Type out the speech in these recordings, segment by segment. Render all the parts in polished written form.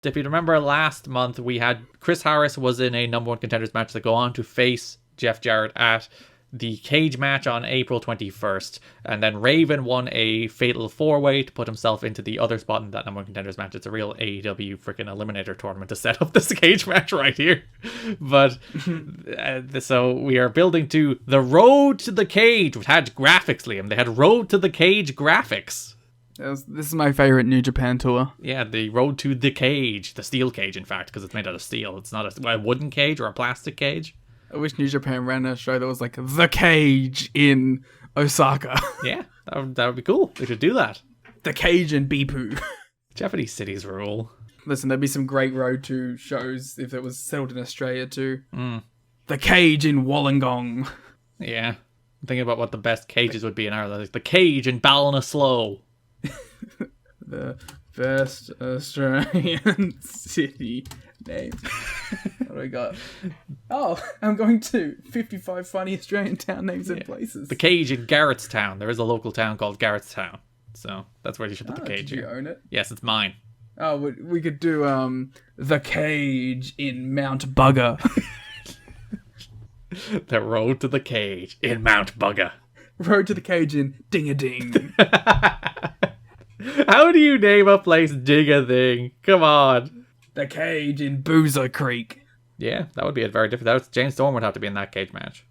If you remember last month, we had Chris Harris was in a number one contenders match to go on to face Jeff Jarrett at the cage match on April 21st. And then Raven won a fatal 4-way to put himself into the other spot in that number one contenders match. It's a real AEW freaking eliminator tournament to set up this cage match right here. But so we are building to the Road to the Cage, which had graphics, Liam. They had Road to the Cage graphics. This is my favorite New Japan tour. Yeah, the Road to the Cage. The steel cage, in fact, because it's made out of steel. It's not a wooden cage or a plastic cage. I wish New Japan ran a show that was like The Cage in Osaka. Yeah, that would be cool. They should do that. The Cage in Bipu. Japanese cities rule. Listen, there'd be some great Road to shows if it was settled in Australia too. The Cage in Wollongong. Yeah. I'm thinking about what the best cages would be in Ireland. Like the Cage in Ballinasloe. The best Australian city name. What do we got? Oh, I'm going to 55 funny Australian town names and places. The Cage in Garrettstown. There is a local town called Garrettstown. So that's where you should put the cage. Did you own it? Yes, it's mine. Oh, we could do The Cage in Mount Bugger. The Road to the Cage in Mount Bugger. Road to the Cage in Ding-a-Ding. How do you name a place Ding-a-Ding? Come on. The Cage in Boozer Creek. Yeah, that would be a very different... James Storm would have to be in that cage match.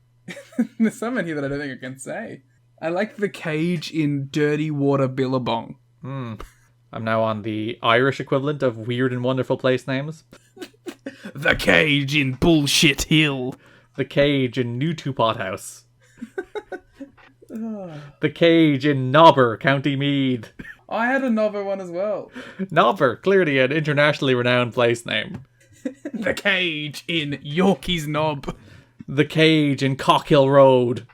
There's some in here that I don't think I can say. I like The Cage in Dirty Water Billabong. I'm now on the Irish equivalent of weird and wonderful place names. The Cage in Bullshit Hill. The Cage in New Tupot House. The Cage in Nobber, County Meath. I had a Nobber one as well. Nobber, clearly an internationally renowned place name. The Cage in Yorkie's Knob. The Cage in Cockhill Road.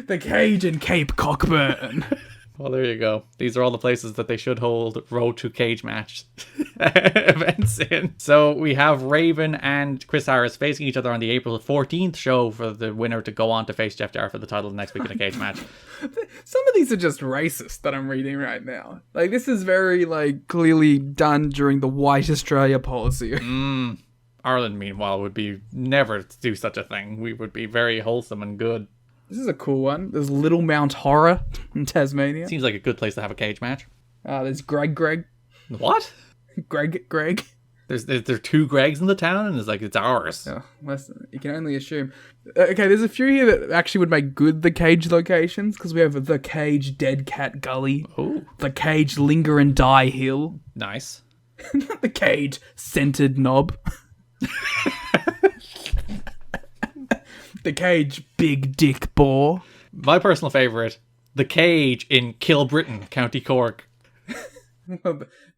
The Cage in Cape Cockburn. Well, there you go. These are all the places that they should hold Road to Cage match events in. So we have Raven and Chris Harris facing each other on the April 14th show for the winner to go on to face Jeff Jarrett for the title next week in a cage match. Some of these are just racist that I'm reading right now. Like, this is very, clearly done during the White Australia policy. Ireland, meanwhile, would be never to do such a thing. We would be very wholesome and good. This is a cool one. There's Little Mount Horror in Tasmania. Seems like a good place to have a cage match. There's Greg. What? Greg. There's two Gregs in the town, and it's ours. Oh, listen, you can only assume. Okay, there's a few here that actually would make good The Cage locations, because we have The Cage Dead Cat Gully. Ooh. The Cage Linger and Die Hill. Nice. The Cage Scented Knob. The Cage Big Dick Boar. My personal favourite, The Cage in Kilbrittain, County Cork.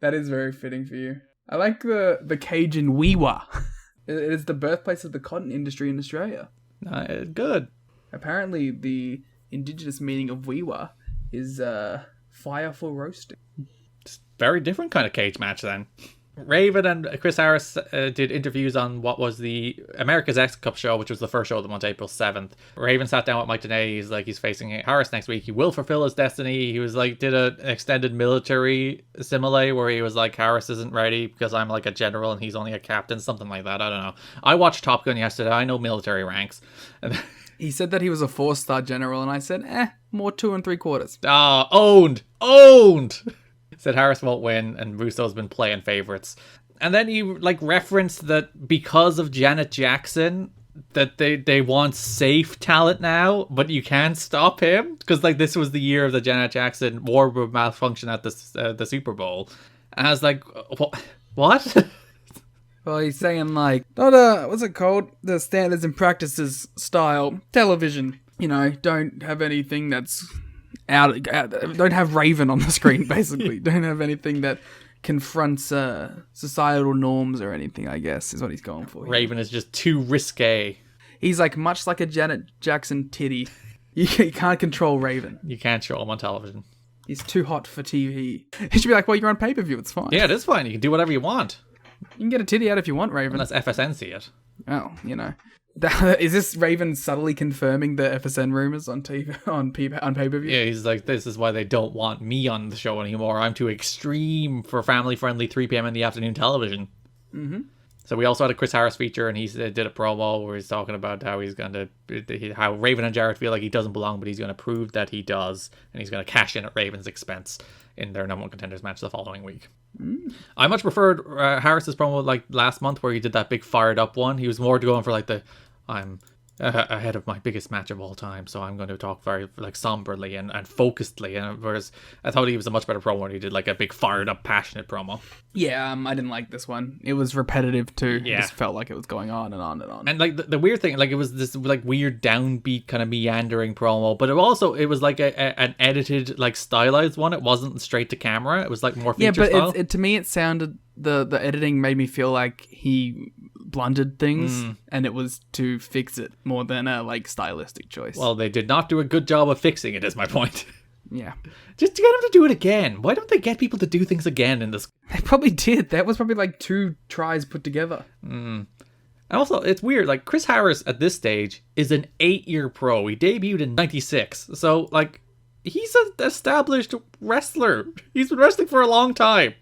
That is very fitting for you. I like the Cage in Weewa. It is the birthplace of the cotton industry in Australia. Good. Apparently, the indigenous meaning of Weewa is fire for roasting. Just very different kind of cage match then. Raven and Chris Harris did interviews on what was the America's X Cup show, which was the first show of the month, April 7th. Raven sat down with Mike Tenay. He's facing Harris next week. He will fulfill his destiny. He was did an extended military simile where he was like, Harris isn't ready because I'm like a general and he's only a captain, something like that. I don't know. I watched Top Gun yesterday. I know military ranks. He said that he was a 4-star general, and I said, more 2 3/4. Owned! Said Harris won't win, and Russo's been playing favorites. And then he referenced that because of Janet Jackson, that they want safe talent now, but you can't stop him because this was the year of the Janet Jackson wardrobe malfunction at the Super Bowl. And I was like, what? Well, he's saying not what's it called? The standards and practices style television. Don't have anything that's out, don't have Raven on the screen, basically. Don't have anything that confronts societal norms or anything, I guess, is what he's going for here. Raven is just too risque. He's much like a Janet Jackson titty. You can't control Raven. You can't show him on television. He's too hot for TV. He should be like, well, you're on pay-per-view, it's fine. Yeah, it is fine. You can do whatever you want. You can get a titty out if you want, Raven. Unless FSN see it. Oh, Is this Raven subtly confirming the FSN rumors on TV on pay-per-view? Yeah, he's like, this is why they don't want me on the show anymore. I'm too extreme for family-friendly 3 p.m. in the afternoon television. Mm-hmm. So we also had a Chris Harris feature, and he did a promo where he's talking about how he's going to, how Raven and Jarrett feel like he doesn't belong, but he's going to prove that he does, and he's going to cash in at Raven's expense in their number one contenders match the following week. I much preferred Harris's promo like last month, where he did that big fired up one. He was more going for like the, I'm ahead of my biggest match of all time, so I'm going to talk very like somberly and focusedly, and whereas I thought he was a much better promo when he did like a big fired up passionate promo. Yeah, I didn't like this one. It was repetitive too. Yeah. It just felt like it was going on and on and on. And like the weird thing, like it was this like weird downbeat kind of meandering promo, but it was like an edited like stylized one. It wasn't straight to camera. It was like more feature style. To me it sounded, the editing made me feel like he blundered things, and it was to fix it more than a like stylistic choice. Well, they did not do a good job of fixing it, is my point. Yeah. Just to get them to do it again. Why don't they get people to do things again in this? They probably did. That was probably like 2 tries put together. And also, it's weird. Like, Chris Harris at this stage is an 8-year pro. He debuted in 96. So, like, he's an established wrestler. He's been wrestling for a long time.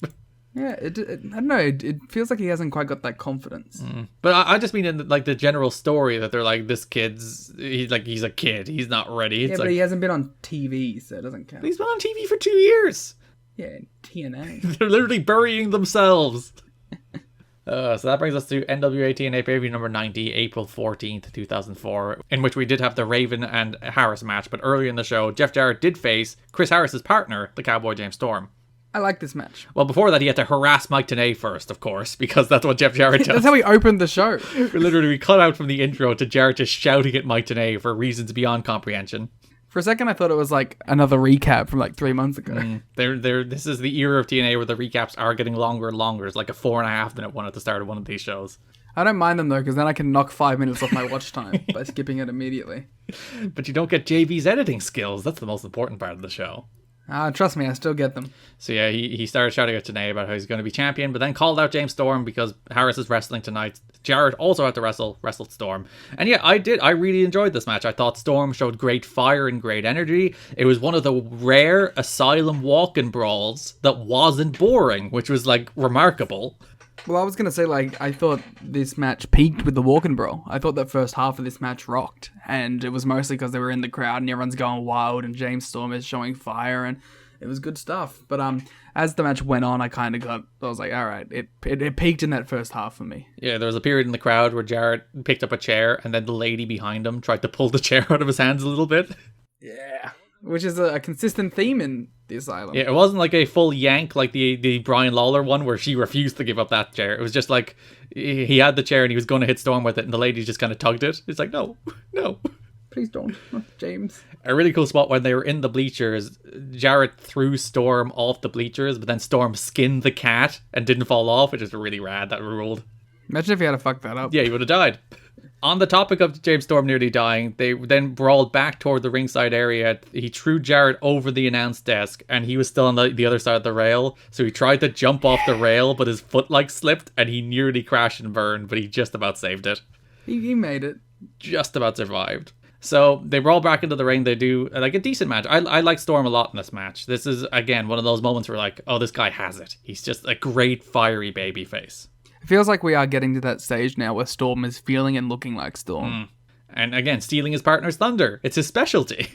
Yeah, I don't know. It feels like he hasn't quite got that confidence. But I just mean in like the general story that they're like, this he's a kid. He's not ready. It's but he hasn't been on TV, so it doesn't count. He's been on TV for 2 years. Yeah, TNA. They're literally burying themselves. So that brings us to NWA-TNA pay-per-view number 90, April 14th, 2004, in which we did have the Raven and Harris match. But earlier in the show, Jeff Jarrett did face Chris Harris's partner, the Cowboy James Storm. I like this match. Well, before that, he had to harass Mike Tenay first, of course, because that's what Jeff Jarrett does. That's how we opened the show. We cut out from the intro to Jarrett just shouting at Mike Tenay for reasons beyond comprehension. For a second, I thought it was like another recap from like 3 months ago. This is the era of TNA where the recaps are getting longer and longer. It's like a 4.5 minute one at the start of one of these shows. I don't mind them though, because then I can knock 5 minutes off my watch time by skipping it immediately. But you don't get JV's editing skills. That's the most important part of the show. Trust me, I still get them. So yeah, he started shouting at Tenay about how he's going to be champion, but then called out James Storm because Harris is wrestling tonight. Jarrett also had to wrestled Storm. And yeah, I really enjoyed this match. I thought Storm showed great fire and great energy. It was one of the rare Asylum walk-in brawls that wasn't boring, which was like remarkable. Well, I was going to say, like, I thought this match peaked with the walk-in brawl. I thought that first half of this match rocked. And it was mostly because they were in the crowd and everyone's going wild and James Storm is showing fire and it was good stuff. But as the match went on, I was like, all right, it peaked in that first half for me. Yeah, there was a period in the crowd where Jarrett picked up a chair and then the lady behind him tried to pull the chair out of his hands a little bit. Yeah. Which is a consistent theme in the Asylum. Yeah, it wasn't like a full yank like the Brian Lawler one where she refused to give up that chair. It was just like he had the chair and he was going to hit Storm with it and the lady just kind of tugged it. It's like, no. Please don't, James. A really cool spot when they were in the bleachers, Jarrett threw Storm off the bleachers, but then Storm skinned the cat and didn't fall off, which is really rad. That ruled. Imagine if he had to fuck that up. Yeah, he would have died. On the topic of James Storm nearly dying, they then brawled back toward the ringside area. He threw Jarrett over the announce desk, and he was still on the other side of the rail. So he tried to jump off the rail, but his foot slipped, and he nearly crashed and burned, but he just about saved it. He made it. Just about survived. So they brawl back into the ring. They do like a decent match. I like Storm a lot in this match. This is, again, one of those moments where like, oh, this guy has it. He's just a great fiery baby face. It feels like we are getting to that stage now where Storm is feeling and looking like Storm. And again, stealing his partner's thunder. It's his specialty.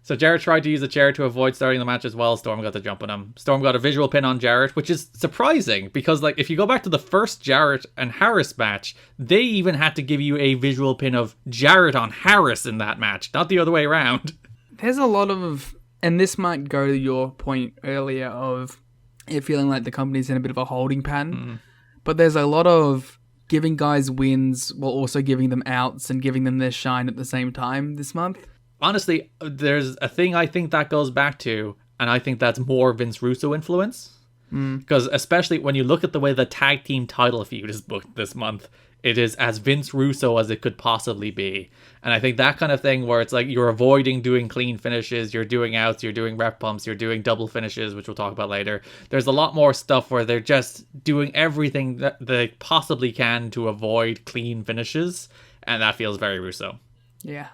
So Jarrett tried to use the chair to avoid starting the match as well. Storm got the jump on him. Storm got a visual pin on Jarrett, which is surprising because like if you go back to the first Jarrett and Harris match, they even had to give you a visual pin of Jarrett on Harris in that match, not the other way around. There's a lot of, and this might go to your point earlier of it feeling like the company's in a bit of a holding pattern. But there's a lot of giving guys wins while also giving them outs and giving them their shine at the same time this month. Honestly, there's a thing I think that goes back to, and I think that's more Vince Russo influence. Because especially when you look at the way the tag team title feud is booked this month, it is as Vince Russo as it could possibly be. And I think that kind of thing where it's like you're avoiding doing clean finishes, you're doing outs, you're doing rep pumps, you're doing double finishes, which we'll talk about later. There's a lot more stuff where they're just doing everything that they possibly can to avoid clean finishes. And that feels very Russo. Yeah,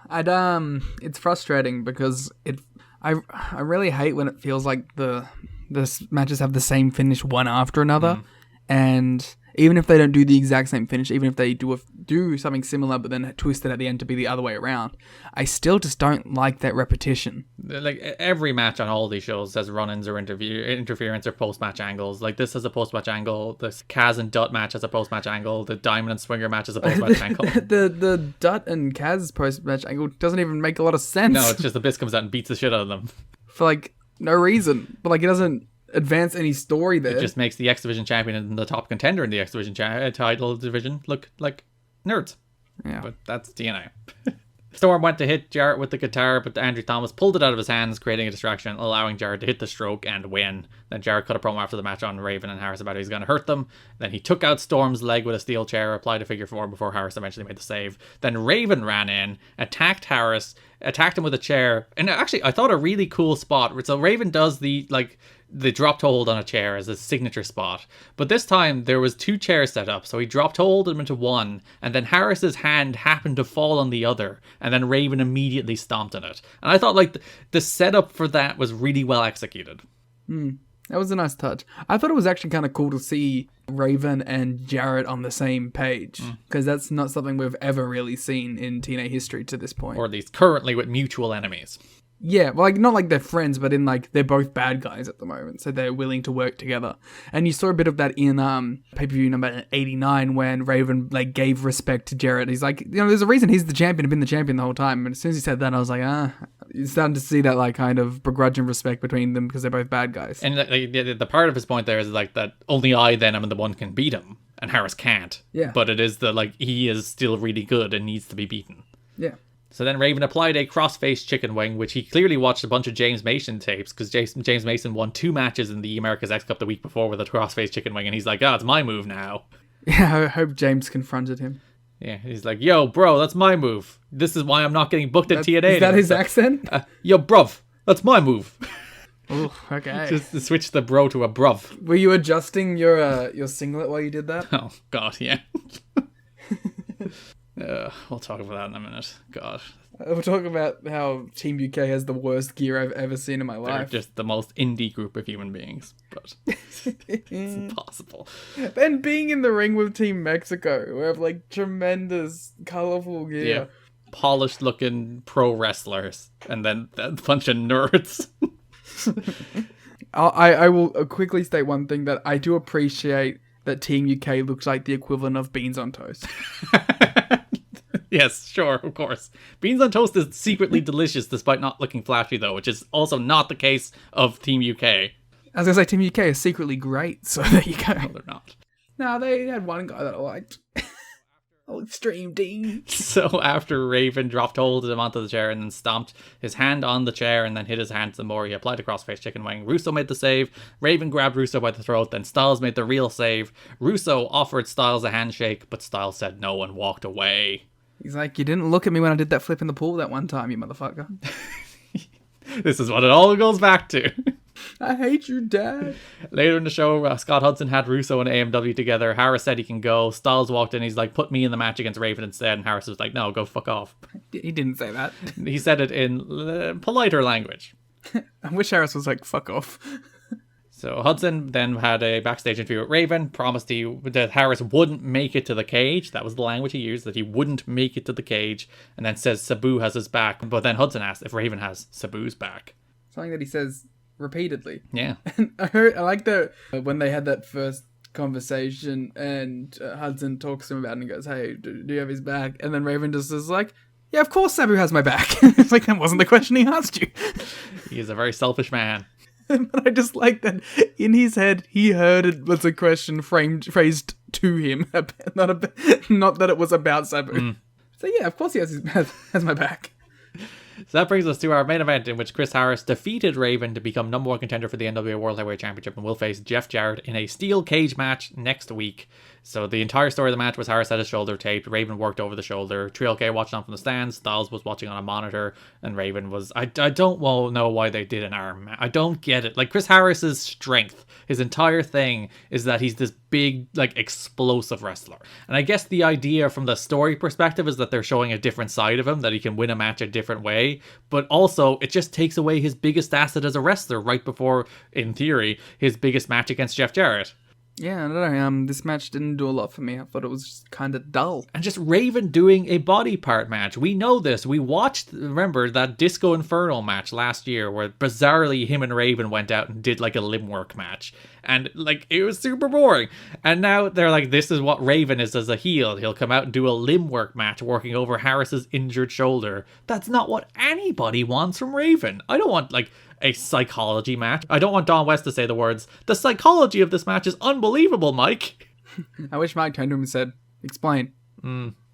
it's frustrating because I really hate when it feels like the matches have the same finish one after another, and even if they don't do the exact same finish, even if they do something similar but then twist it at the end to be the other way around, I still just don't like that repetition. Like every match on all these shows has run-ins or interference or post-match angles. Like this has a post-match angle, the Kaz and Dutt match has a post-match angle, the Diamond and Swinger match has a post-match angle. The Dutt and Kaz post-match angle doesn't even make a lot of sense. No, it's just the Abyss comes out and beats the shit out of them. For like no reason. But like it doesn't advance any story there. It just makes the X Division champion and the top contender in the X Division title division look like nerds. Yeah. But that's TNA. Storm went to hit Jarrett with the guitar, but Andrew Thomas pulled it out of his hands, creating a distraction, allowing Jarrett to hit the stroke and win. Then Jarrett cut a promo after the match on Raven and Harris about how he's going to hurt them. Then he took out Storm's leg with a steel chair, applied a figure four before Harris eventually made the save. Then Raven ran in, attacked Harris, attacked him with a chair. And actually, I thought a really cool spot. So Raven does the dropped hold on a chair as a signature spot. But this time there was two chairs set up. So he dropped hold him into one, and then Harris's hand happened to fall on the other, and then Raven immediately stomped on it. And I thought like the setup for that was really well executed. That was a nice touch. I thought it was actually kind of cool to see Raven and Jarrett on the same page, because that's not something we've ever really seen in TNA history to this point. Or at least currently with mutual enemies. Yeah, well, like not like they're friends, but in like they're both bad guys at the moment, so they're willing to work together. And you saw a bit of that in pay-per-view number 89 when Raven like gave respect to Jarrett. He's like, there's a reason he's the champion, been the champion the whole time. And as soon as he said that, I was like, you're starting to see that like kind of begrudging respect between them because they're both bad guys. And the part of his point there is like that only I then am the one can beat him, and Harris can't. Yeah. But it is he is still really good and needs to be beaten. Yeah. So then Raven applied a cross-face chicken wing, which he clearly watched a bunch of James Mason tapes, because James Mason won 2 matches in the America's X Cup the week before with a cross-face chicken wing, and he's like, it's my move now. Yeah, I hope James confronted him. Yeah, he's like, yo, bro, that's my move. This is why I'm not getting booked at TNA. Is that his accent? Yo, bruv, that's my move. Ooh, okay. Just to switch the bro to a bruv. Were you adjusting your singlet while you did that? Oh, God, yeah. We'll talk about that in a minute. God. We'll talk about how Team UK has the worst gear I've ever seen in my life. They're just the most indie group of human beings, but it's impossible. And being in the ring with Team Mexico, who have like tremendous, colorful gear. Yeah. Polished looking pro wrestlers, and then a bunch of nerds. I will quickly state one thing, that I do appreciate that Team UK looks like the equivalent of beans on toast. Yes, sure, of course. Beans on toast is secretly delicious despite not looking flashy, though, which is also not the case of Team UK. I was going to say, Team UK is secretly great, so there you go. No, they're not. No, they had one guy that I liked. Oh, Extreme Dean. So after Raven dropped hold of him onto the chair and then stomped his hand on the chair and then hit his hand some more, he applied a crossface chicken wing. Russo made the save. Raven grabbed Russo by the throat. Then Styles made the real save. Russo offered Styles a handshake, but Styles said no and walked away. He's like, you didn't look at me when I did that flip in the pool that one time, you motherfucker. This is what it all goes back to. I hate you, Dad. Later in the show, Scott Hudson had Russo and AMW together. Harris said he can go. Styles walked in. He's like, put me in the match against Raven instead. And Harris was like, no, go fuck off. He didn't say that. He said it in politer language. I wish Harris was like, fuck off. So Hudson then had a backstage interview with Raven, promised that Harris wouldn't make it to the cage. That was the language he used, that he wouldn't make it to the cage. And then says Sabu has his back. But then Hudson asked if Raven has Sabu's back. Something that he says repeatedly. Yeah. And I like that when they had that first conversation and Hudson talks to him about it and goes, hey, do you have his back? And then Raven just is like, yeah, of course Sabu has my back. It's like, that wasn't the question he asked you. He is a very selfish man. But I just like that in his head, he heard it was a question phrased to him, not that it was about Sabu. So yeah, of course he has my back. So that brings us to our main event, in which Chris Harris defeated Raven to become #1 contender for the NWA World Heavyweight Championship and will face Jeff Jarrett in a steel cage match next week. So the entire story of the match was Harris had his shoulder taped, Raven worked over the shoulder, Trio K watched on from the stands, Styles was watching on a monitor, and Raven was... I don't know why they did an arm match. I don't get it. Like, Chris Harris's strength, his entire thing, is that he's this big, like, explosive wrestler. And I guess the idea from the story perspective is that they're showing a different side of him, that he can win a match a different way, but also it just takes away his biggest asset as a wrestler right before, in theory, his biggest match against Jeff Jarrett. Yeah, I don't know. This match didn't do a lot for me. I thought it was just kind of dull. And just Raven doing a body part match. We know this. We watched, remember, that Disco Inferno match last year where bizarrely him and Raven went out and did like a limb work match. And like, it was super boring. And now they're like, this is what Raven is as a heel. He'll come out and do a limb work match working over Harris's injured shoulder. That's not what anybody wants from Raven. I don't want like a psychology match. I don't want Don West to say the words, the psychology of this match is unbelievable, Mike. I wish Mike turned to him and said, explain.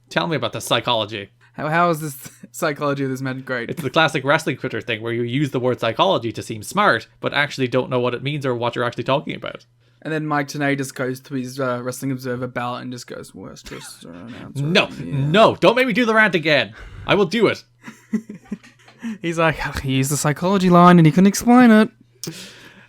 Tell me about the psychology. How is this psychology of this match great? It's the classic wrestling Twitter thing where you use the word psychology to seem smart, but actually don't know what it means or what you're actually talking about. And then Mike TNA just goes to his Wrestling Observer ballot and just goes, well, it's just an announcer. No, don't make me do the rant again. I will do it. He's like, he used the psychology line and he couldn't explain it.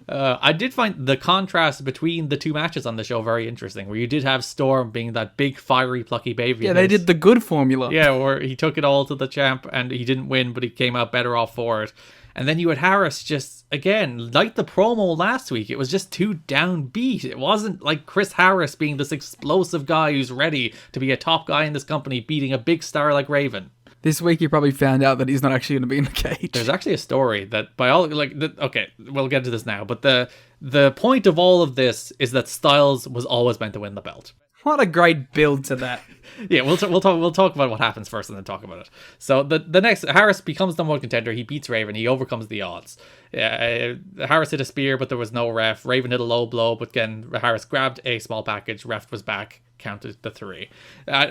I did find the contrast between the two matches on the show very interesting, where you did have Storm being that big, fiery, plucky baby. Yeah, they did the good formula. Yeah, where he took it all to the champ and he didn't win, but he came out better off for it. And then you had Harris just, again, like the promo last week, it was just too downbeat. It wasn't like Chris Harris being this explosive guy who's ready to be a top guy in this company, beating a big star like Raven. This week you probably found out that he's not actually going to be in the cage. There's actually a story that by all okay, we'll get to this now, but the point of all of this is that Styles was always meant to win the belt. What a great build to that. Yeah, we'll talk about what happens first and then talk about it. So the next, Harris becomes number one contender. He beats Raven. He overcomes the odds. Harris hit a spear, but there was no ref. Raven hit a low blow, but again, Harris grabbed a small package. Ref was back, counted the 3.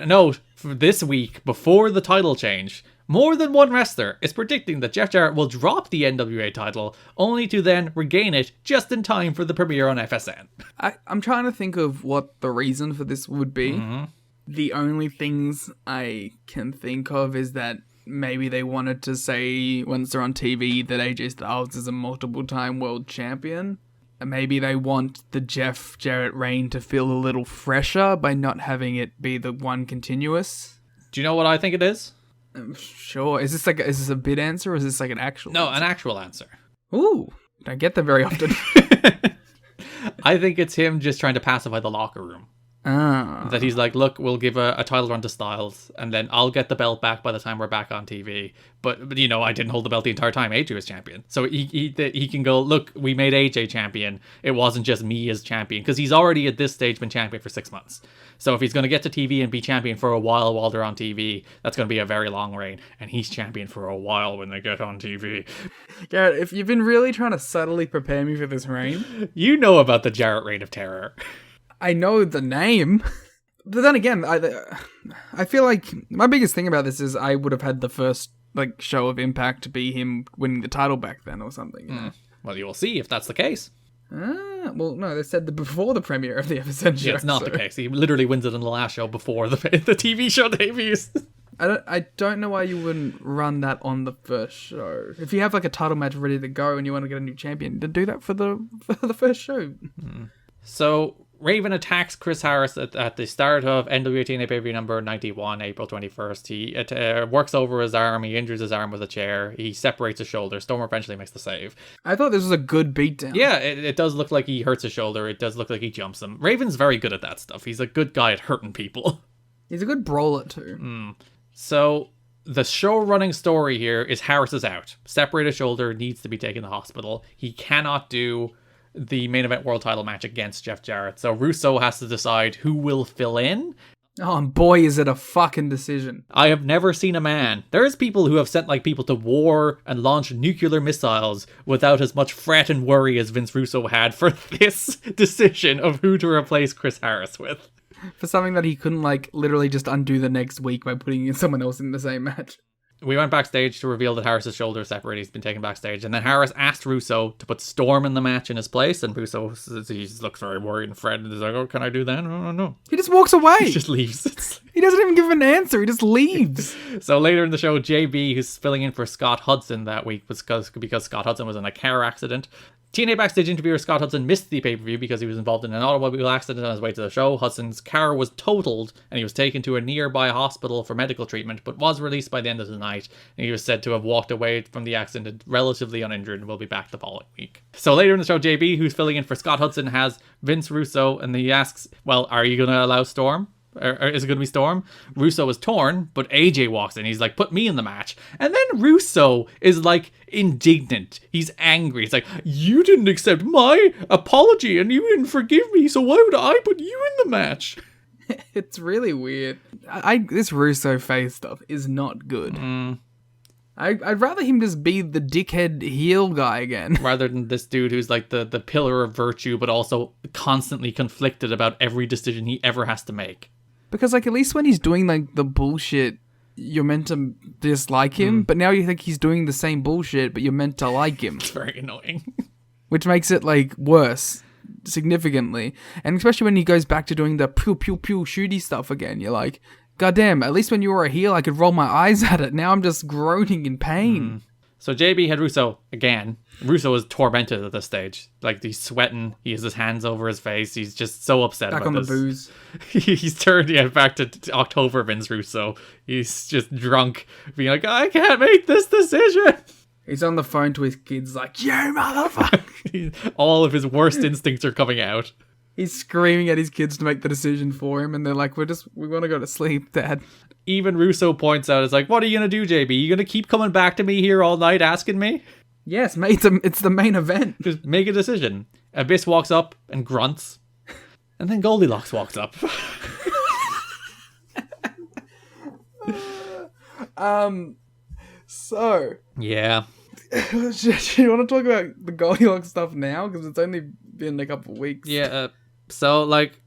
Note, for this week, before the title change, more than one wrestler is predicting that Jeff Jarrett will drop the NWA title, only to then regain it just in time for the premiere on FSN. I'm trying to think of what the reason for this would be. Mm-hmm. The only things I can think of is that maybe they wanted to say, once they're on TV, that AJ Styles is a multiple-time world champion. And maybe they want the Jeff Jarrett reign to feel a little fresher by not having it be the one continuous. Do you know what I think it is? Sure. Is this a bid answer or is this like an actual No, answer? An actual answer. Ooh, don't get them very often. I think it's him just trying to pacify the locker room. That he's like, look, we'll give a title run to Styles, and then I'll get the belt back by the time we're back on TV. But you know, I didn't hold the belt the entire time AJ was champion. So he can go, look, we made AJ champion. It wasn't just me as champion. Because he's already at this stage been champion for 6 months. So if he's going to get to TV and be champion for a while they're on TV, that's going to be a very long reign. And he's champion for a while when they get on TV. Garrett, if you've been really trying to subtly prepare me for this reign... You know about the Jarrett Reign of Terror. I know the name, but then again, I feel like my biggest thing about this is I would have had the first like show of Impact to be him winning the title back then or something. You know? Well, you will see if that's the case. Well, no, they said before the premiere of the FSN show. Yeah, it's not the case. He literally wins it in the last show before the TV show debuts. I don't know why you wouldn't run that on the first show. If you have like a title match ready to go and you want to get a new champion, then do that for the first show. So Raven attacks Chris Harris at the start of NWA-TNA pay-per-view number 91, April 21st. He works over his arm. He injures his arm with a chair. He separates his shoulder. Stormer eventually makes the save. I thought this was a good beatdown. Yeah, it does look like he hurts his shoulder. It does look like he jumps him. Raven's very good at that stuff. He's a good guy at hurting people. He's a good brawler too. So the show-running story here is Harris is out. Separated shoulder, needs to be taken to the hospital. He cannot do the main event world title match against Jeff Jarrett. So Russo has to decide who will fill in. Oh, and boy, is it a fucking decision. I have never seen a man. There's people who have sent like people to war and launched nuclear missiles without as much fret and worry as Vince Russo had for this decision of who to replace Chris Harris with. For something that he couldn't like literally just undo the next week by putting in someone else in the same match. We went backstage to reveal that Harris's shoulder is separated. He's been taken backstage. And then Harris asked Russo to put Storm in the match in his place. And Russo he looks very worried and fretted. He's like, oh, can I do that? No. He just walks away. He just leaves. He doesn't even give an answer. He just leaves. So later in the show, JB, who's filling in for Scott Hudson that week, was because Scott Hudson was in a car accident. TNA Backstage interviewer Scott Hudson missed the pay-per-view because he was involved in an automobile accident on his way to the show. Hudson's car was totaled and he was taken to a nearby hospital for medical treatment, but was released by the end of the night. And he was said to have walked away from the accident relatively uninjured and will be back the following week. So later in the show, JB, who's filling in for Scott Hudson, has Vince Russo, and he asks, well, are you going to allow Storm? Or is it going to be Storm? Russo is torn, but AJ walks in. He's like, put me in the match. And then Russo is like indignant. He's angry. He's like, you didn't accept my apology and you didn't forgive me, so why would I put you in the match? It's really weird. This Russo face stuff is not good. I'd rather him just be the dickhead heel guy again. Rather than this dude who's like the pillar of virtue, but also constantly conflicted about every decision he ever has to make. Because, like, at least when he's doing, like, the bullshit, you're meant to dislike him, but now you think he's doing the same bullshit, but you're meant to like him. It's very annoying. Which makes it, like, worse, significantly. And especially when he goes back to doing the pew pew pew shooty stuff again, you're like, goddamn, at least when you were a heel, I could roll my eyes at it. Now I'm just groaning in pain. So JB had Russo again. Russo is tormented at this stage. Like, he's sweating. He has his hands over his face. He's just so upset Back about on this. the booze. He's turned back to October Vince Russo. He's just drunk, being like, I can't make this decision. He's on the phone to his kids like, you motherfucker. All of his worst instincts are coming out. He's screaming at his kids to make the decision for him, and they're like, we want to go to sleep, Dad. Even Russo points out, it's like, what are you going to do, JB? You going to keep coming back to me here all night asking me? Yes, mate, it's the main event. Just make a decision. Abyss walks up and grunts, and then Goldilocks walks up. So... Yeah. Do you want to talk about the Goldilocks stuff now? Because it's only been a couple of weeks. Yeah, so, like,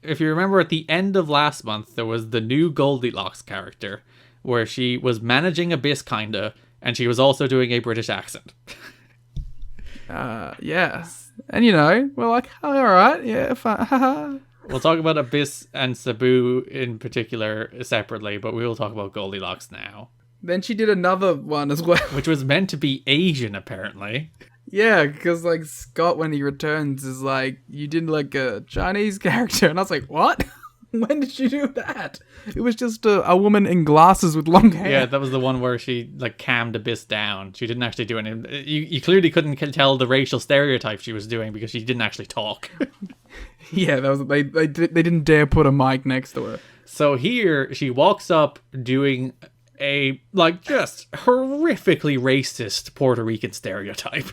if you remember at the end of last month, there was the new Goldilocks character, where she was managing Abyss, kinda, and she was also doing a British accent. Yes. And, we're like, oh, alright, yeah, fine. We'll talk about Abyss and Sabu in particular separately, but we will talk about Goldilocks now. Then she did another one as well. Which was meant to be Asian, apparently. Yeah, because, like, Scott, when he returns, is like, you did, like, a Chinese character. And I was like, what? When did she do that? It was just a woman in glasses with long hair. Yeah, that was the one where she, like, calmed Abyss down. She didn't actually do anything. You clearly couldn't tell the racial stereotype she was doing because she didn't actually talk. Yeah, that was they didn't dare put a mic next to her. So here, she walks up doing a, like, just horrifically racist Puerto Rican stereotype.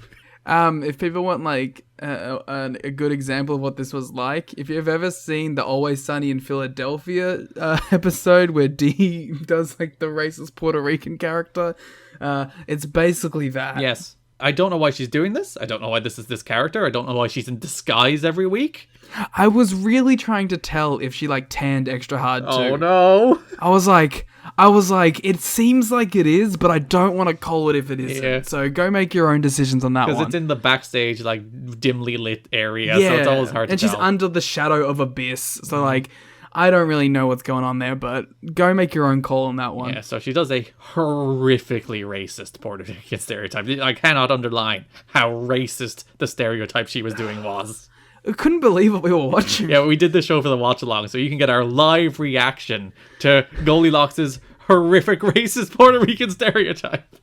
If people want, like, a good example of what this was like, if you've ever seen the Always Sunny in Philadelphia episode where Dee does, like, the racist Puerto Rican character, it's basically that. Yes. I don't know why she's doing this. I don't know why this is this character. I don't know why she's in disguise every week. I was really trying to tell if she, like, tanned extra hard, too. Oh, no. I was like, it seems like it is, but I don't want to call it if it isn't. Yeah. So go make your own decisions on that one. Because it's in the backstage, like, dimly lit area, so it's always hard to tell. And she's under the shadow of Abyss, so, like, I don't really know what's going on there, but go make your own call on that one. Yeah, so she does a horrifically racist Puerto Rican stereotype. I cannot underline how racist the stereotype she was doing was. I couldn't believe what we were watching. Yeah, we did this show for the watch-along, so you can get our live reaction to Goldilocks' horrific racist Puerto Rican stereotype.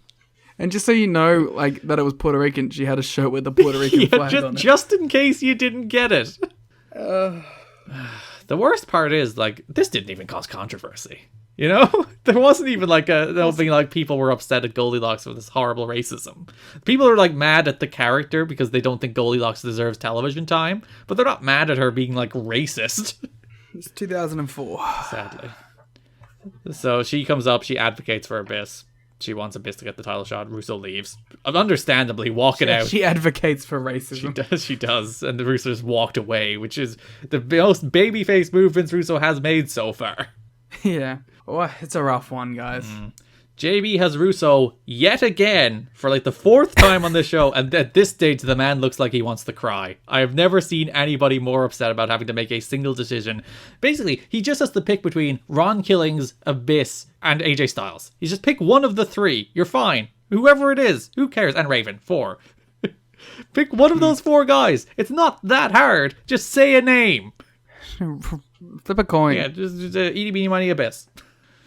And just so you know, like, that it was Puerto Rican, she had a shirt with the Puerto Rican flag on it. Just in case you didn't get it. The worst part is, like, this didn't even cause controversy. You know? There wasn't even, like, people were upset at Goldilocks for this horrible racism. People are, like, mad at the character because they don't think Goldilocks deserves television time, but they're not mad at her being, like, racist. It's 2004. Sadly. So she comes up, she advocates for Abyss. She wants Abyss to get the title shot. Russo leaves. Understandably, walking out. She advocates for racism. She does. And the Russo just walked away, which is the most babyface move Vince Russo has made so far. Yeah. Oh, it's a rough one, guys. JB has Russo yet again for like the 4th time on this show, and at this stage the man looks like he wants to cry. I have never seen anybody more upset about having to make a single decision. Basically, he just has to pick between Ron Killings, Abyss, and AJ Styles. You just pick one of the 3. You're fine. Whoever it is, who cares? And Raven, 4. Pick one of those 4 guys. It's not that hard. Just say a name. Flip a coin. Yeah, just eeny meeny miny Abyss.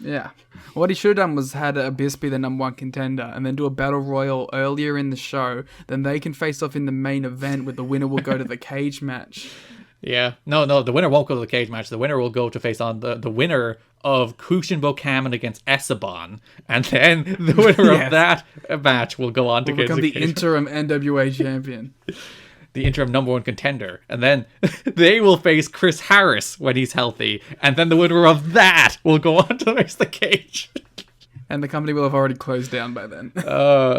Yeah. What he should have done was had Abyss be the #1 contender and then do a battle royal earlier in the show. Then they can face off in the main event where the winner will go to the cage match. Yeah. No, the winner won't go to the cage match. The winner will go to face on the winner of Kushin Bokaman against Esteban. And then the winner of that match will go on to become the interim NWA champion. The interim #1 contender, and then they will face Chris Harris when he's healthy, and then the winner of that will go on to face the cage. And the company will have already closed down by then.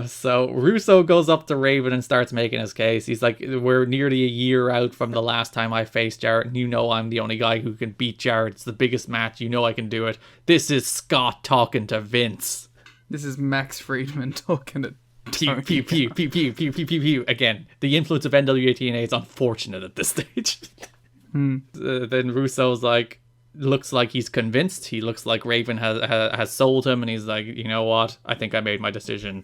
So Russo goes up to Raven and starts making his case. He's like, we're nearly a year out from the last time I faced Jarrett, and you know I'm the only guy who can beat Jarrett. It's the biggest match. You know I can do it. This is Scott talking to Vince. This is Max Friedman talking to Pew, pew, pew, pew, pew, pew, pew, pew, pew. Again, the influence of NWA-TNA is unfortunate at this stage. Then Russo's like, looks like he's convinced. He looks like Raven has sold him, and he's like, you know what? I think I made my decision.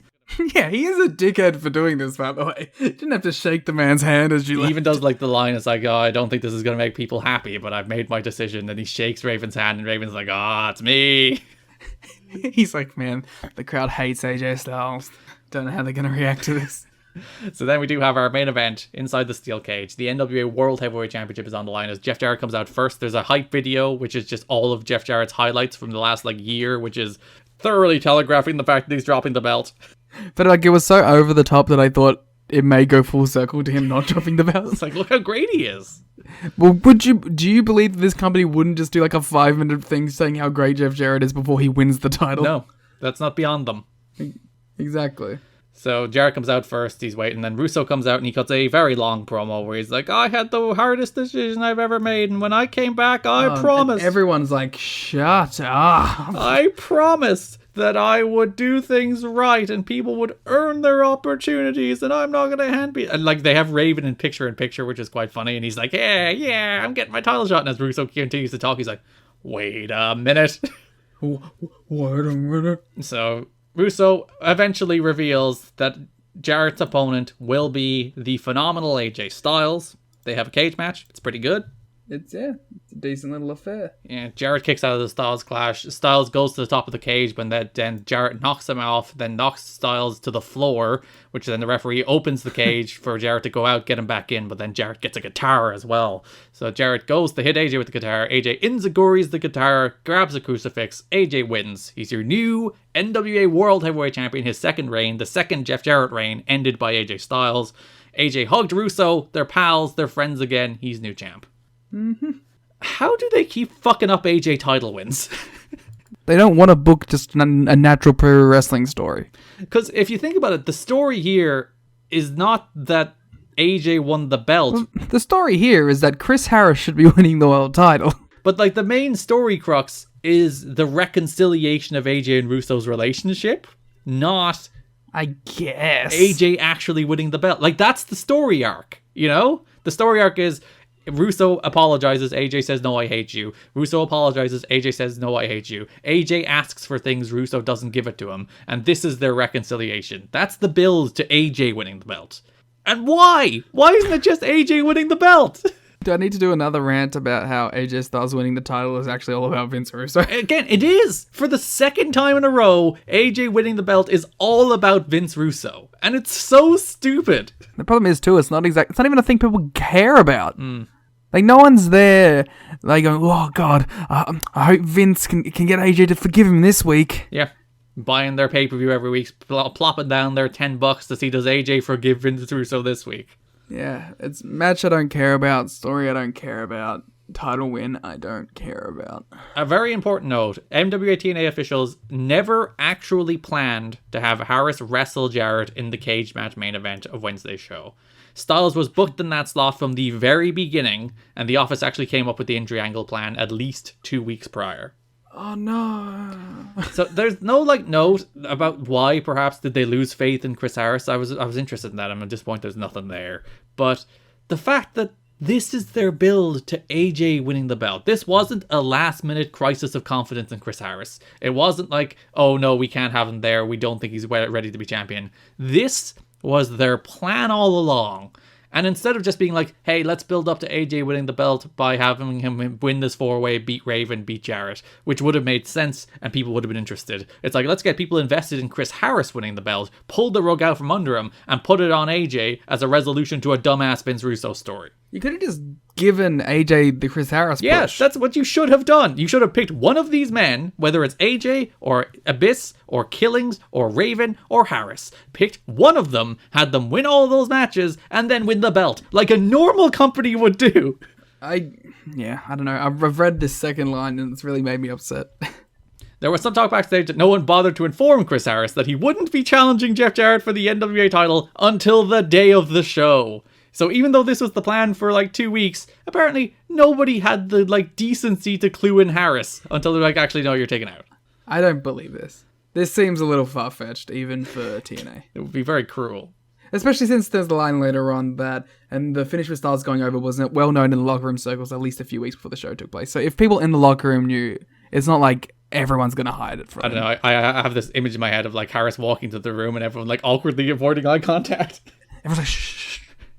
Yeah, he is a dickhead for doing this, by the way. Didn't have to shake the man's hand as you left. He even does like the line, it's like, oh, I don't think this is going to make people happy, but I've made my decision. And he shakes Raven's hand, and Raven's like, oh, it's me. He's like, man, the crowd hates AJ Styles. Don't know how they're going to react to this. So then we do have our main event inside the steel cage. The NWA World Heavyweight Championship is on the line as Jeff Jarrett comes out first. There's a hype video, which is just all of Jeff Jarrett's highlights from the last year, which is thoroughly telegraphing the fact that he's dropping the belt. But it was so over the top that I thought it may go full circle to him not dropping the belt. It's like, look how great he is. Well, do you believe that this company wouldn't just do like a 5-minute thing saying how great Jeff Jarrett is before he wins the title? No, that's not beyond them. Exactly. So Jarrett comes out first, he's waiting, then Russo comes out and he cuts a very long promo where he's like, I had the hardest decision I've ever made, and when I came back, I promised. Everyone's like, shut up. I promised that I would do things right and people would earn their opportunities, and I'm not going to hand me. And they have Raven in picture, which is quite funny, and he's like, yeah, I'm getting my title shot. And as Russo continues to talk, he's like, wait a minute. So Russo eventually reveals that Jarrett's opponent will be the phenomenal AJ Styles. They have a cage match. It's pretty good. It's a decent little affair. Yeah, Jarrett kicks out of the Styles clash. Styles goes to the top of the cage, but then Jarrett knocks him off, then knocks Styles to the floor, which then the referee opens the cage for Jarrett to go out, get him back in, but then Jarrett gets a guitar as well. So Jarrett goes to hit AJ with the guitar. AJ inzaguris the guitar, grabs a crucifix. AJ wins. He's your new NWA World Heavyweight Champion, his second reign. The second Jeff Jarrett reign ended by AJ Styles. AJ hugged Russo. They're pals. They're friends again. He's new champ. Mm-hmm. How do they keep fucking up AJ title wins? They don't want to book just a natural pro wrestling story. Because if you think about it, the story here is not that AJ won the belt. Well, the story here is that Chris Harris should be winning the world title. But the main story crux is the reconciliation of AJ and Russo's relationship, not, I guess, AJ actually winning the belt. That's the story arc, you know? The story arc is Russo apologizes, AJ says, no, I hate you. Russo apologizes, AJ says, no, I hate you. AJ asks for things, Russo doesn't give it to him. And this is their reconciliation. That's the build to AJ winning the belt. And why? Why isn't it just AJ winning the belt? Do I need to do another rant about how AJ Styles winning the title is actually all about Vince Russo? Again, it is. For the second time in a row, AJ winning the belt is all about Vince Russo. And it's so stupid. The problem is, too, it's not even a thing people care about. No one's there, going, oh, God, I hope Vince can get AJ to forgive him this week. Yeah. Buying their pay-per-view every week, plopping down their $10 to see does AJ forgive Vince Russo this week. Yeah, it's match I don't care about, story I don't care about, title win I don't care about. A very important note, NWA-TNA officials never actually planned to have Harris wrestle Jarrett in the cage match main event of Wednesday's show. Styles was booked in that slot from the very beginning, and the office actually came up with the injury angle plan at least 2 weeks prior. Oh no. So there's no like note about why perhaps did they lose faith in Chris Harris. I was interested in that. I'm at this point there's nothing there. But the fact that this is their build to AJ winning the belt. This wasn't a last minute crisis of confidence in Chris Harris. It wasn't like, oh no, we can't have him there. We don't think he's ready to be champion. This was their plan all along. And instead of just being like, hey, let's build up to AJ winning the belt by having him win this 4-way, beat Raven, beat Jarrett, which would have made sense and people would have been interested. It's like, let's get people invested in Chris Harris winning the belt, pull the rug out from under him, and put it on AJ as a resolution to a dumbass Vince Russo story. You could have just given AJ the Chris Harris push. Yes, that's what you should have done. You should have picked one of these men, whether it's AJ or Abyss or Killings or Raven or Harris. Picked one of them, had them win all those matches, and then win the belt, like a normal company would do. I don't know. I've read this second line and it's really made me upset. There was some talk backstage that no one bothered to inform Chris Harris that he wouldn't be challenging Jeff Jarrett for the NWA title until the day of the show. So even though this was the plan for like 2 weeks, apparently nobody had the like decency to clue in Harris until they're like, actually, no, you're taken out. I don't believe this. This seems a little far-fetched, even for TNA. It would be very cruel. Especially since there's the line later on that, and the finish with Styles going over wasn't well known in the locker room circles at least a few weeks before the show took place. So if people in the locker room knew, it's not like everyone's going to hide it from I don't know. I have this image in my head of like Harris walking to the room and everyone like awkwardly avoiding eye contact. Everyone's like, shh.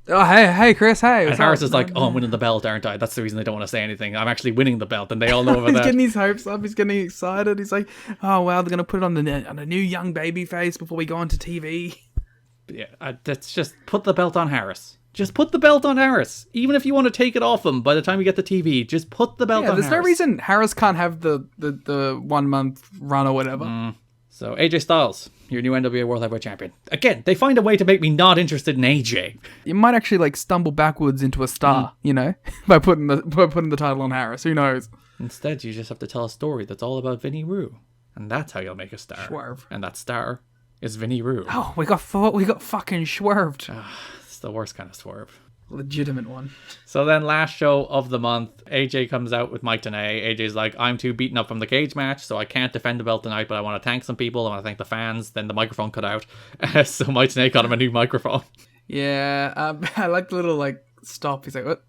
Oh, hey, Chris, hey. And Harris is like, oh, I'm winning the belt, aren't I? That's the reason they don't want to say anything. I'm actually winning the belt, and they all know about He's that. getting his hopes up. He's getting excited. He's like, oh, wow, they're going to put it on a new young baby face before we go on to TV. Yeah, that's just put the belt on Harris. Just put the belt on Harris. Even if you want to take it off him by the time we get to TV, just put the belt on Harris. There's no reason Harris can't have the 1 month run or whatever. So AJ Styles, your new NWA World Heavyweight Champion. Again, they find a way to make me not interested in AJ. You might actually like stumble backwards into a star, you know, by putting the title on Harris. Who knows? Instead, you just have to tell a story that's all about Vinny Rue, and that's how you'll make a star. Swerve. And that star is Vinny Rue. Oh, we got fucking swerved. It's the worst kind of swerve. Legitimate one. So then last show of the month, AJ comes out with Mike Tenay. AJ's like, I'm too beaten up from the cage match, so I can't defend the belt tonight, but I want to thank some people. I want to thank the fans. Then the microphone cut out. So Mike Tenay got him a new microphone. Yeah, I like the little like stop. He's like, what?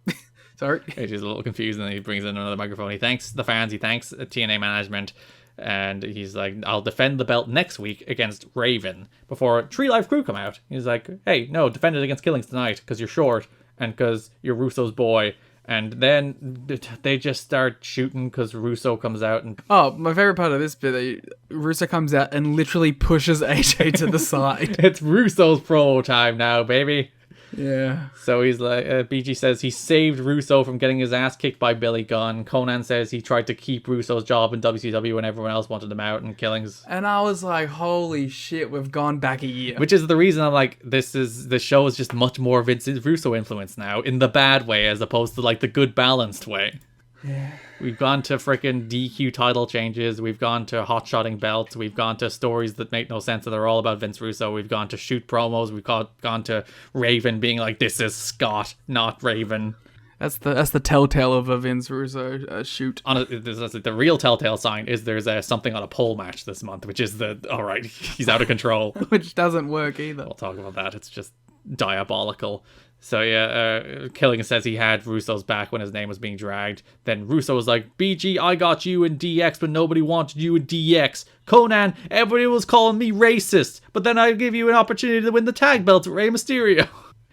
Sorry. AJ's a little confused, and then he brings in another microphone. He thanks the fans. He thanks TNA management. And he's like, I'll defend the belt next week against Raven. Before Tree Life Crew come out, he's like, hey, no, defend it against Killings tonight because you're short and because you're Russo's boy. And then they just start shooting because Russo comes out. And oh, my favorite part of this bit, Russo comes out and literally pushes AJ to the side. It's Russo's promo time now, baby. Yeah. So he's like, BG says he saved Russo from getting his ass kicked by Billy Gunn. Conan says he tried to keep Russo's job in WCW when everyone else wanted him out, and Killings. And I was like, holy shit, we've gone back a year. Which is the reason I'm like, the show is just much more Vince Russo influence now, in the bad way as opposed to like the good balanced way. Yeah. We've gone to freaking DQ title changes. We've gone to hot-shotting belts. We've gone to stories that make no sense that are all about Vince Russo. We've gone to shoot promos. We've gone to Raven being like, this is Scott, not Raven. That's the telltale of a Vince Russo shoot. The real telltale sign is there's something on a pole match this month, which is all right, he's out of control. Which doesn't work either. We'll talk about that. It's just diabolical. So yeah, Killing says he had Russo's back when his name was being dragged. Then Russo was like, BG, I got you in DX, but nobody wanted you in DX. Conan, everybody was calling me racist, but then I give you an opportunity to win the tag belt with Rey Mysterio.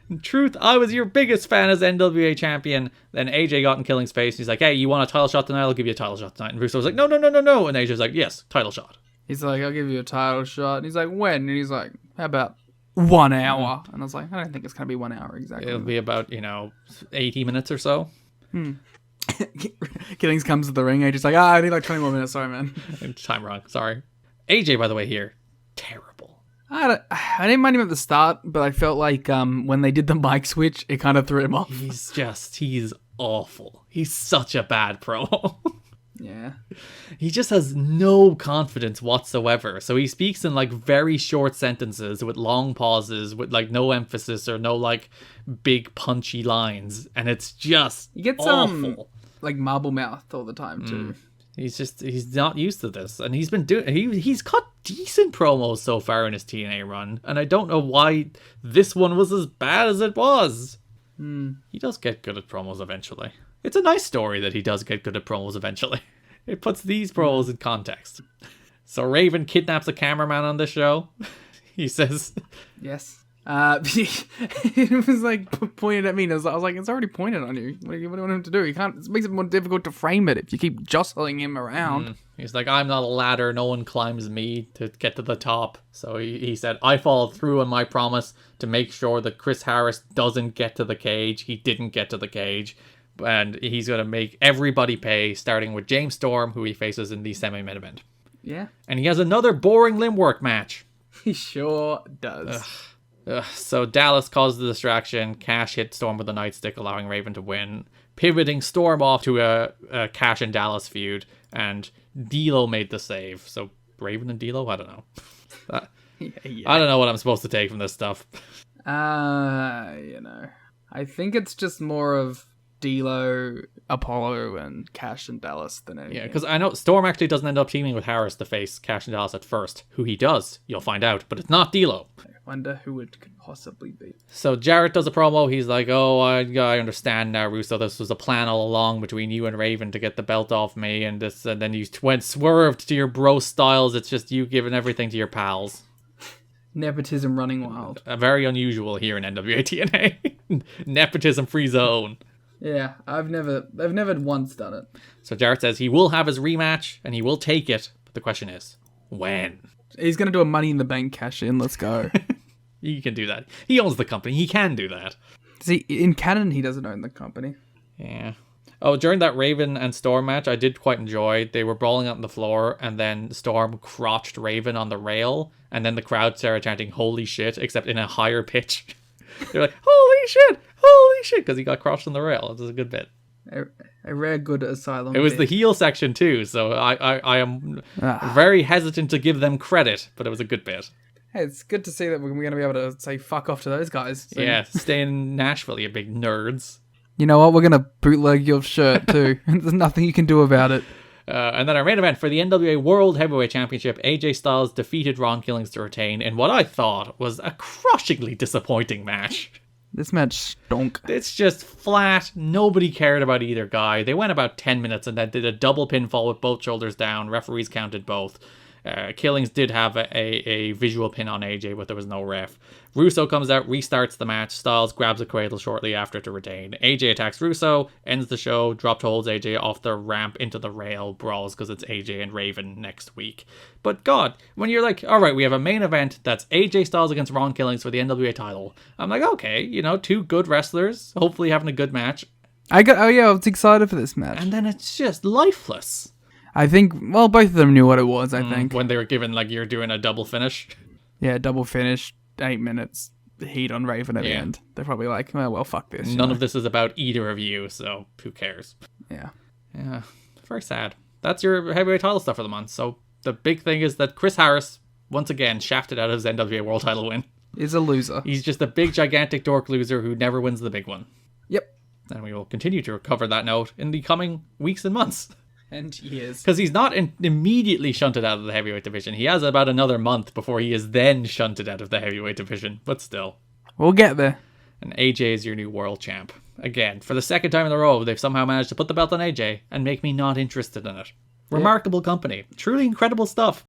In truth, I was your biggest fan as NWA champion. Then AJ got in Killing's face. He's like, hey, you want a title shot tonight? I'll give you a title shot tonight. And Russo was like, no. And AJ's like, yes, title shot. He's like, I'll give you a title shot. And he's like, when? And he's like, how about 1 hour? And I was like, I don't think it's going to be 1 hour exactly. It'll be about, 80 minutes or so. Killings comes to the ring. AJ's like, I need like 20 more minutes. Sorry, man. Time wrong. Sorry. AJ, by the way, here, terrible. I didn't mind him at the start, but I felt like when they did the mic switch, it kind of threw him off. He's awful. He's such a bad promo. Yeah. He just has no confidence whatsoever. So he speaks in like very short sentences with long pauses, with like no emphasis or no like big punchy lines. And it's just he gets awful. like marble mouth all the time too. He's not used to this, and he's been he's cut decent promos so far in his TNA run, and I don't know why this one was as bad as it was. He does get good at promos eventually. It's a nice story that he does get good at promos eventually. It puts these promos in context. So Raven kidnaps a cameraman on this show. He says, Yes. It was like pointed at me, and I was like, it's already pointed on you. What do you want him to do? He can't. It makes it more difficult to frame it if you keep jostling him around. He's like, I'm not a ladder. No one climbs me to get to the top. So he said, I followed through on my promise to make sure that Chris Harris doesn't get to the cage. He didn't get to the cage. And he's going to make everybody pay, starting with James Storm, who he faces in the semi-main event. Yeah. And he has another boring limb work match. He sure does. So Dallas caused the distraction. Cash hit Storm with a nightstick, allowing Raven to win, pivoting Storm off to a Cash and Dallas feud, and D'Lo made the save. So Raven and D'Lo, I don't know. I don't know what I'm supposed to take from this stuff. I think it's just more of D'Lo, Apollo, and Cash and Dallas than anything. Yeah, because I know Storm actually doesn't end up teaming with Harris to face Cash and Dallas at first. Who he does, you'll find out, but it's not D'Lo. I wonder who it could possibly be. So Jarrett does a promo. He's like, oh, I understand now, Russo. This was a plan all along between you and Raven to get the belt off me, and then you went swerved to your bro Styles. It's just you giving everything to your pals. Nepotism running wild. Very unusual here in NWA-TNA. Nepotism free zone. Yeah, I've never once done it. So Jarrett says he will have his rematch, and he will take it. But the question is, when? He's going to do a Money in the Bank cash in. Let's go. He can do that. He owns the company. He can do that. See, in canon, he doesn't own the company. Yeah. Oh, during that Raven and Storm match, I did quite enjoy. They were brawling out on the floor, and then Storm crotched Raven on the rail, and then the crowd started chanting, holy shit, except in a higher pitch. They're like, holy shit, because he got crotched on the rail. It was a good bit. A rare good Asylum. It was bit. the heel section too, so I am very hesitant to give them credit, but it was a good bit. Hey, it's good to see that we're going to be able to say fuck off to those guys. So. Yeah, stay in Nashville, you big nerds. You know what? We're going to bootleg your shirt too. There's nothing you can do about it. And then our main event for the NWA World Heavyweight Championship, AJ Styles defeated Ron Killings to retain in what I thought was a crushingly disappointing match. This match stunk. It's just flat. Nobody cared about either guy. They went about 10 minutes and then did a double pinfall with both shoulders down. Referees counted both. Killings did have a visual pin on AJ, but there was no ref. Russo comes out, restarts the match. Styles grabs a cradle shortly after to retain. AJ attacks Russo, ends the show, drop holds AJ off the ramp into the rail, brawls because it's AJ and Raven next week. But God, when you're like, all right, we have a main event that's AJ Styles against Ron Killings for the NWA title. I'm like, okay, two good wrestlers, hopefully having a good match. I was excited for this match. And then it's just lifeless. I think, well, both of them knew what it was, I think. When they were given, you're doing a double finish. Yeah, double finish, 8 minutes, heat on Raven at the end. They're probably like, oh, well, fuck this. None of this is about either of you, so who cares? Yeah. Yeah, very sad. That's your heavyweight title stuff for the month. So the big thing is that Chris Harris, once again, shafted out of his NWA World title win. Is a loser. He's just a big, gigantic dork loser who never wins the big one. Yep. And we will continue to recover that note in the coming weeks and months. And years. Because he's not immediately shunted out of the heavyweight division. He has about another month before he is then shunted out of the heavyweight division. But still. We'll get there. And AJ is your new world champ. Again, for the second time in a row, they've somehow managed to put the belt on AJ and make me not interested in it. Remarkable company. Truly incredible stuff.